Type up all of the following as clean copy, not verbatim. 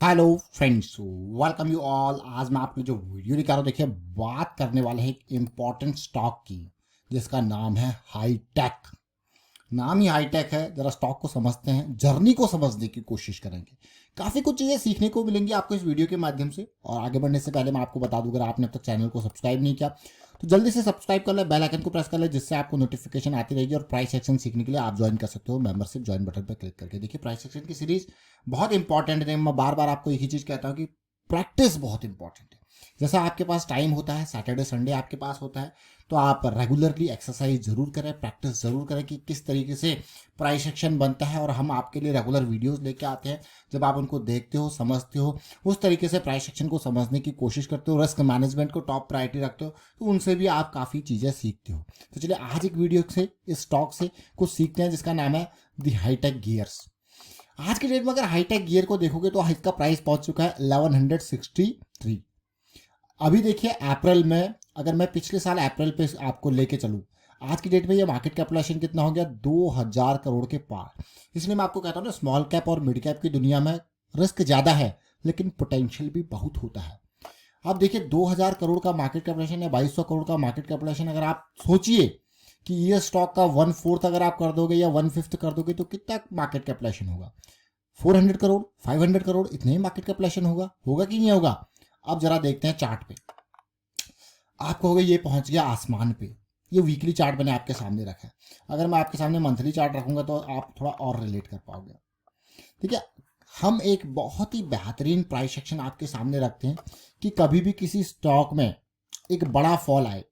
Hello friends, welcome you all. आज मैं आपको जो वीडियो दिखा रहा हूँ, देखिए बात करने वाले हैं एक इम्पॉर्टेंट स्टॉक की जिसका नाम है हाईटेक। नाम ही हाईटेक है। जरा स्टॉक को समझते हैं, जर्नी को समझने की कोशिश करेंगे। काफ़ी कुछ चीज़ें सीखने को मिलेंगी आपको इस वीडियो के माध्यम से। और आगे बढ़ने से पहले मैं आपको बता दूं, अगर आपने अब तक चैनल को सब्सक्राइब नहीं किया तो जल्दी से सब्सक्राइब कर ले, बेल आइकन को प्रेस कर ले, जिससे आपको नोटिफिकेशन आती रहेगी। और प्राइस सेक्शन सीखने के लिए आप ज्वाइन कर सकते हो मेंबरशिप ज्वाइन बटन पर क्लिक करके। देखिए प्राइस सेक्शन की सीरीज बहुत इंपॉर्टेंट है। मैं बार बार आपको एक ही चीज़ कहता हूँ कि प्रैक्टिस बहुत इंपॉर्टेंट है। जैसा आपके पास टाइम होता है, सैटरडे संडे आपके पास होता है, तो आप रेगुलरली एक्सरसाइज जरूर करें, प्रैक्टिस जरूर करें कि किस तरीके से प्राइस एक्शन बनता है। और हम आपके लिए रेगुलर वीडियोस लेके आते हैं। जब आप उनको देखते हो, समझते हो, उस तरीके से प्राइस एक्शन को समझने की कोशिश करते हो, रिस्क मैनेजमेंट को टॉप प्रायोरिटी रखते हो, तो उनसे भी आप काफ़ी चीज़ें सीखते हो। तो चलिए आज एक वीडियो से इस स्टॉक से कुछ सीखते हैं जिसका नाम है दी हाईटेक गियर्स। आज के डेट में अगर हाईटेक गियर को देखोगे तो इसका प्राइस पहुंच चुका है 1163। अभी देखिए अप्रैल में, अगर मैं पिछले साल अप्रैल पे आपको लेके चलूँ, आज की डेट में ये मार्केट कैपिटलाइजेशन कितना हो गया, 2000 करोड़ के पार। इसलिए मैं आपको कहता हूँ ना, स्मॉल कैप और मिड कैप की दुनिया में रिस्क ज़्यादा है लेकिन पोटेंशियल भी बहुत होता है। अब देखिए 2000 करोड़ का मार्केट कैपिटलाइजेशन या 2200 करोड़ का मार्केट कैपिटलाइजेशन, अगर आप सोचिए कि ये स्टॉक का 1/4 अगर आप कर दोगे या 1/5 कर दोगे तो कितना मार्केट कैपिटलाइजेशन होगा? 400 करोड़, 500 करोड़, इतने ही मार्केट कैपिटलाइजेशन होगा। होगा कि नहीं होगा? अब जरा देखते हैं चार्ट पे। आप कहोगे ये पहुंच गया आसमान पे। ये वीकली चार्ट मैंने आपके सामने रखा है। अगर मैं आपके सामने मंथली चार्ट रखूंगा तो आप थोड़ा और रिलेट कर पाओगे। ठीक है, हम एक बहुत ही बेहतरीन प्राइस एक्शन आपके सामने रखते हैं कि कभी भी किसी स्टॉक में एक बड़ा फॉल आए,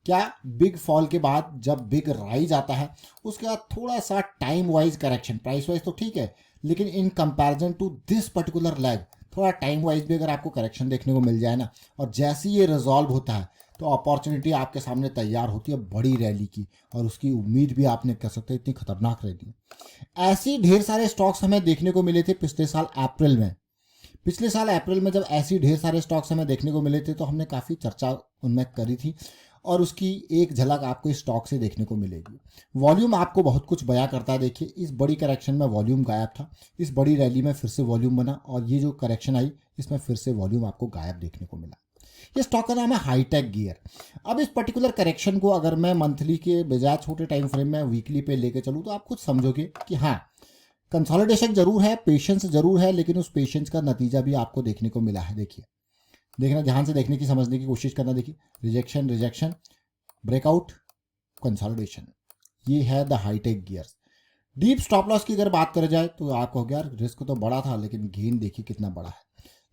क्या बिग फॉल के बाद जब बिग राइज आता है उसके बाद थोड़ा सा time wise correction, price wise तो ठीक है, लेकिन in comparison to this particular lag थोड़ा टाइम वाइज भी अगर आपको करेक्शन देखने को मिल जाए ना, और जैसे ये रिजॉल्व होता है तो अपॉर्चुनिटी आपके सामने तैयार होती है बड़ी रैली की। और उसकी उम्मीद भी आपने कर सकते हैं, इतनी खतरनाक रैली। ऐसी ढेर सारे स्टॉक्स हमें देखने को मिले थे पिछले साल अप्रैल में। पिछले साल अप्रैल में जब ऐसी ढेर सारे स्टॉक्स हमें देखने को मिले थे तो हमने काफ़ी चर्चा उनमें करी थी। और उसकी एक झलक आपको इस स्टॉक से देखने को मिलेगी। वॉल्यूम आपको बहुत कुछ बयां करता है। देखिए इस बड़ी करेक्शन में वॉल्यूम गायब था, इस बड़ी रैली में फिर से वॉल्यूम बना, और ये जो करेक्शन आई इसमें फिर से वॉल्यूम आपको गायब देखने को मिला। ये स्टॉक का नाम है हाईटेक गियर। अब इस पर्टिकुलर करेक्शन को अगर मैं मंथली के बजाय छोटे टाइम फ्रेम में वीकली पे लेके चलूँ तो आप खुद समझोगे कि हाँ, कंसोलिडेशन जरूर है, पेशेंस जरूर है, लेकिन उस पेशेंस का नतीजा भी आपको देखने को मिला है। देखिए, देखना ध्यान से, देखने की, समझने की कोशिश करना। देखिए रिजेक्शन, रिजेक्शन, ब्रेकआउट, कंसोलिडेशन, ये है the hitech gears. Deep stop loss की अगर बात करें जाए तो आप कहोगे यार रिस्क तो बड़ा था लेकिन गेन देखिए कितना बड़ा है।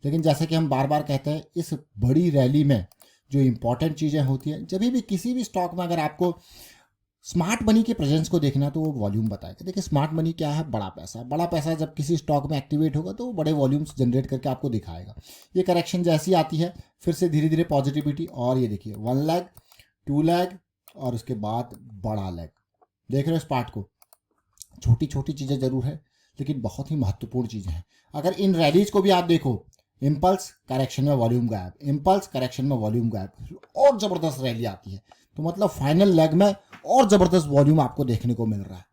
लेकिन जैसे कि हम बार बार कहते हैं, इस बड़ी रैली में जो इंपॉर्टेंट चीज़ें होती हैं, जब भी किसी भी स्टॉक में अगर आपको स्मार्ट मनी के प्रेजेंस को देखना तो वो वॉल्यूम बताएगा। देखिए स्मार्ट मनी क्या है? बड़ा पैसा। बड़ा पैसा जब किसी स्टॉक में एक्टिवेट होगा तो वो बड़े वॉल्यूम्स जनरेट करके आपको दिखाएगा। ये करेक्शन जैसी आती है फिर से धीरे धीरे पॉजिटिविटी, और ये देखिए 1 लैग, 2 लैग, और उसके बाद बड़ा लैग। देख रहे हो इस पार्ट को? छोटी छोटी चीज़ें जरूर है लेकिन बहुत ही महत्वपूर्ण चीज़ें हैं। अगर इन रैलीज को भी आप देखो, इम्पल्स करेक्शन में वॉल्यूम गायब, इम्पल्स करेक्शन में वॉल्यूम गायब, और ज़बरदस्त रैली आती है तो मतलब फाइनल लेग में और ज़बरदस्त वॉल्यूम आपको देखने को मिल रहा है।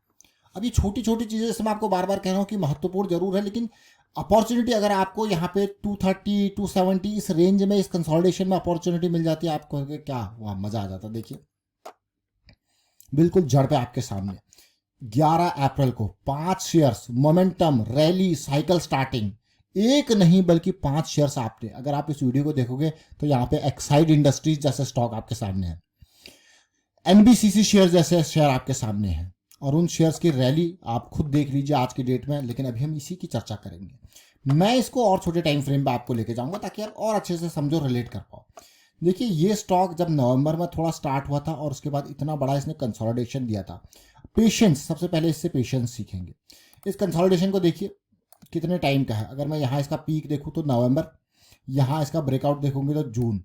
अब ये छोटी छोटी चीज़ें, जैसे मैं आपको बार बार कह रहा हूँ कि महत्वपूर्ण जरूर है, लेकिन अपॉर्चुनिटी अगर आपको यहाँ पे 230, 270 इस रेंज में, इस कंसोलिडेशन में अपॉर्चुनिटी मिल जाती है, आपको क्या वहाँ मज़ा आ जाता। देखिए बिल्कुल जड़ पे आपके सामने 11 अप्रैल को 5 shares, momentum, rally, cycle starting, एक नहीं बल्कि 5 शेयर्स आपने, अगर आप इस वीडियो को देखोगे तो यहाँ पे एक्साइड इंडस्ट्रीज जैसे स्टॉक आपके सामने है, एनबीसीसी शेयर जैसे शेयर आपके सामने हैं, और उन शेयर्स की रैली आप खुद देख लीजिए आज की डेट में। लेकिन अभी हम इसी की चर्चा करेंगे। मैं इसको और छोटे टाइम फ्रेम पे आपको लेके जाऊंगा ताकि आप और अच्छे से समझो, रिलेट कर पाओ। देखिए ये स्टॉक जब नवंबर में थोड़ा स्टार्ट हुआ था और उसके बाद इतना बड़ा इसने कंसोलिडेशन दिया था। पेशेंस, सबसे पहले इससे पेशेंस सीखेंगे। इस कंसोलिडेशन को देखिए कितने टाइम का है। अगर मैं यहाँ इसका पीक देखूँ तो नवंबर, यहाँ इसका ब्रेकआउट देखूंगे तो जून।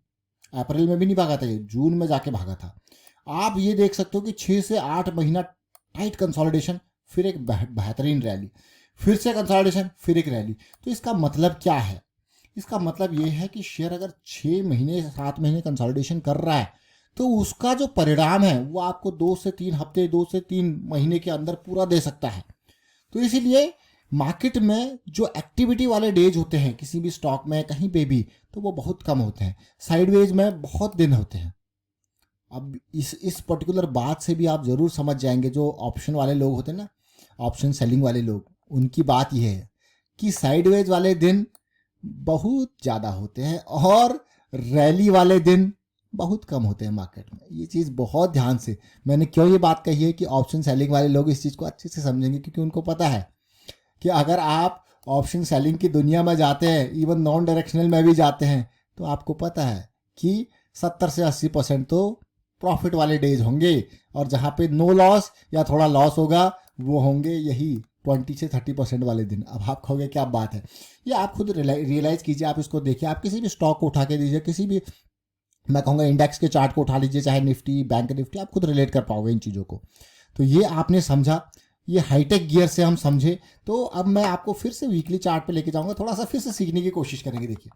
अप्रैल में भी नहीं भागा था ये, जून में जाके भागा था। आप ये देख सकते हो कि 6 से 8 महीना टाइट कंसोलिडेशन, फिर एक बेहतरीन रैली, फिर से कंसोलिडेशन, फिर एक रैली। तो इसका मतलब क्या है? इसका मतलब ये है कि शेयर अगर 6 महीने 7 महीने कंसोलिडेशन कर रहा है तो उसका जो परिणाम है वो आपको 2 से 3 हफ्ते, 2 से 3 महीने के अंदर पूरा दे सकता है। तो इसीलिए मार्केट में जो एक्टिविटी वाले डेज होते हैं किसी भी स्टॉक में कहीं पे भी, तो वो बहुत कम होते हैं, साइडवेज में बहुत दिन होते हैं। अब इस पर्टिकुलर बात से भी आप ज़रूर समझ जाएंगे, जो ऑप्शन वाले लोग होते हैं ना, ऑप्शन सेलिंग वाले लोग, उनकी बात यह है कि साइडवेज वाले दिन बहुत ज़्यादा होते हैं और रैली वाले दिन बहुत कम होते हैं मार्केट में। ये चीज़ बहुत ध्यान से, मैंने क्यों ये बात कही है कि ऑप्शन सेलिंग वाले लोग इस चीज़ को अच्छे से समझेंगे, क्योंकि उनको पता है कि अगर आप ऑप्शन सेलिंग की दुनिया में जाते हैं, इवन नॉन डायरेक्शनल में भी जाते हैं, तो आपको पता है कि 70 से 80% तो प्रॉफिट वाले डेज होंगे, और जहाँ पे नो लॉस या थोड़ा लॉस होगा वो होंगे यही 20 से 30% वाले दिन। अब आप कहोगे क्या बात है, ये आप खुद रियलाइज़ कीजिए, आप इसको देखिए, आप किसी भी स्टॉक को उठा के दीजिए, किसी भी, मैं कहूँगा इंडेक्स के चार्ट को उठा लीजिए, चाहे निफ्टी, बैंक निफ्टी, आप खुद रिलेट कर पाओगे इन चीज़ों को। तो ये आपने समझा, ये हाईटेक गियर से हम समझे। तो अब मैं आपको फिर से वीकली चार्ट पे लेके जाऊंगा, थोड़ा सा फिर से सीखने की कोशिश करेंगे। देखिए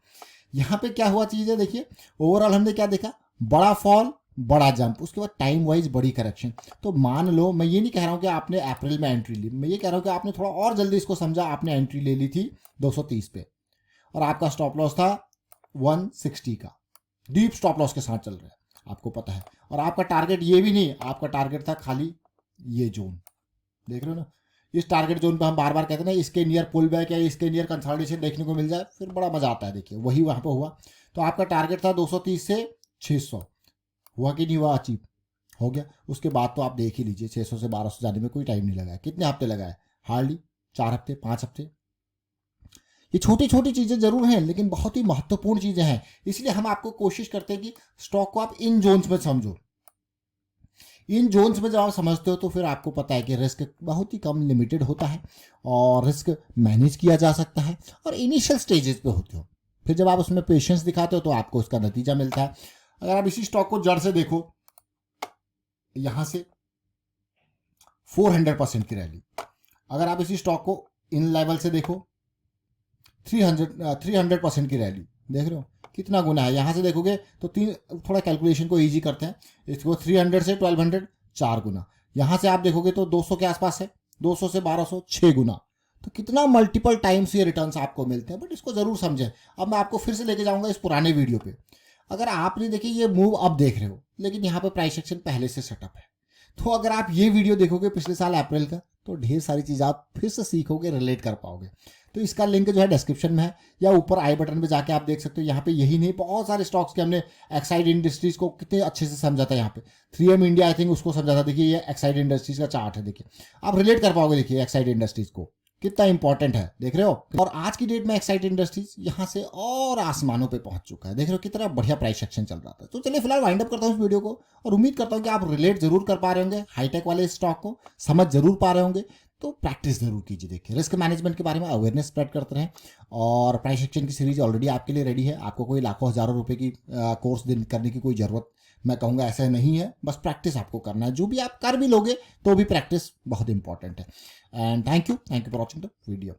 यहाँ पे क्या हुआ चीज़ है, देखिए ओवरऑल हमने क्या देखा, बड़ा फॉल, बड़ा जंप, उसके बाद टाइम वाइज बड़ी करेक्शन। तो मान लो, मैं ये नहीं कह रहा हूँ कि आपने अप्रैल में एंट्री ली, मैं ये कह रहा हूँ कि आपने थोड़ा और जल्दी इसको समझा, आपने एंट्री ले ली थी 230 पे, और आपका स्टॉप लॉस था 160 का, डीप स्टॉप लॉस के साथ चल रहा है, आपको पता है। और आपका टारगेट ये भी नहीं, आपका टारगेट था खाली ये जोन, देख रहे हो ना, इस टारगेट जोन पे हम बार बार कहते हैं ना, इसके नियर पुल बैक या इसके नियर कंसोलिडेशन देखने को मिल जाए, फिर बड़ा मजा आता है। देखिए वही वहां पे हुआ। तो आपका टारगेट था 230 से 600, हुआ कि नहीं हुआ, अचीव हो गया। उसके बाद तो आप देख ही लीजिए, 600 से 1200 जाने में कोई टाइम नहीं लगा है। कितने हफ्ते लगा है, हार्डली 4 हफ्ते 5 हफ्ते। ये छोटी छोटी चीज़ें जरूर हैं, लेकिन बहुत ही महत्वपूर्ण चीज़ें हैं, इसलिए हम आपको कोशिश करते हैं कि स्टॉक को आप इन जोन्स में समझो। इन जोन्स में जब आप समझते हो तो फिर आपको पता है कि रिस्क बहुत ही कम लिमिटेड होता है और रिस्क मैनेज किया जा सकता है, और इनिशियल स्टेजेस पे होते हो। फिर जब आप उसमें पेशेंस दिखाते हो तो आपको उसका नतीजा मिलता है। अगर आप इसी स्टॉक को जड़ से देखो, यहां से 400% की रैली। अगर आप इसी स्टॉक को इन लेवल से देखो, 300% की रैली, देख रहे हो कितना गुना है। यहां से देखोगे तो थोड़ा कैलकुलेशन को इजी करते हैं, इसको 300 से 1200 4 गुना, यहां से आप देखोगे तो 200 के आसपास है, 200 से 1200 6 गुना। तो कितना मल्टीपल टाइम्स ये रिटर्न्स आपको मिलते हैं, बट इसको जरूर समझें। अब मैं आपको फिर से लेके जाऊंगा इस पुराने वीडियो पे। अगर आपने देखिए ये मूव अब देख रहे हो, लेकिन यहाँ पे प्राइस एक्शन पहले से सेटअप है, तो अगर आप ये वीडियो देखोगे पिछले साल अप्रैल का, तो ढेर सारी चीज़ आप फिर से सीखोगे, रिलेट कर पाओगे। तो इसका लिंक जो है डिस्क्रिप्शन में है, या ऊपर आई बटन पे जाके आप देख सकते हो। यहाँ पे यही नहीं, बहुत सारे स्टॉक्स के हमने एक्साइड इंडस्ट्रीज को कितने अच्छे से समझा था। यहाँ पे 3M इंडिया आई थिंक उसको समझा था। देखिए ये एक्साइड इंडस्ट्रीज का चार्ट है, देखिए आप रिलेट कर पाओगे। देखिए एक्साइड इंडस्ट्रीज को कितना इंपॉर्टेंट है, देख रहे हो। और आज की डेट में एक्साइड इंडस्ट्रीज यहाँ से और आसमानों पे पहुंच चुका है, देख रहे हो कितना बढ़िया प्राइस एक्शन चल रहा था। तो चलिए फिलहाल वाइंड अप करता हूँ इस वीडियो को, और उम्मीद करता हूँ कि आप रिलेट जरूर कर पा रहे होंगे, हाईटेक वाले स्टॉक को समझ जरूर पा रहे होंगे। तो प्रैक्टिस जरूर कीजिए, देखिए रिस्क मैनेजमेंट के बारे में अवेयरनेस स्प्रेड करते रहें। और प्राइस एक्शन की सीरीज ऑलरेडी आपके लिए रेडी है, आपको कोई लाखों हजारों रुपए की कोर्स करने की कोई जरूरत, मैं कहूँगा ऐसा नहीं है। बस प्रैक्टिस आपको करना है, जो भी आप कर भी लोगे तो भी प्रैक्टिस बहुत इंपॉर्टेंट है। And thank you for watching the video.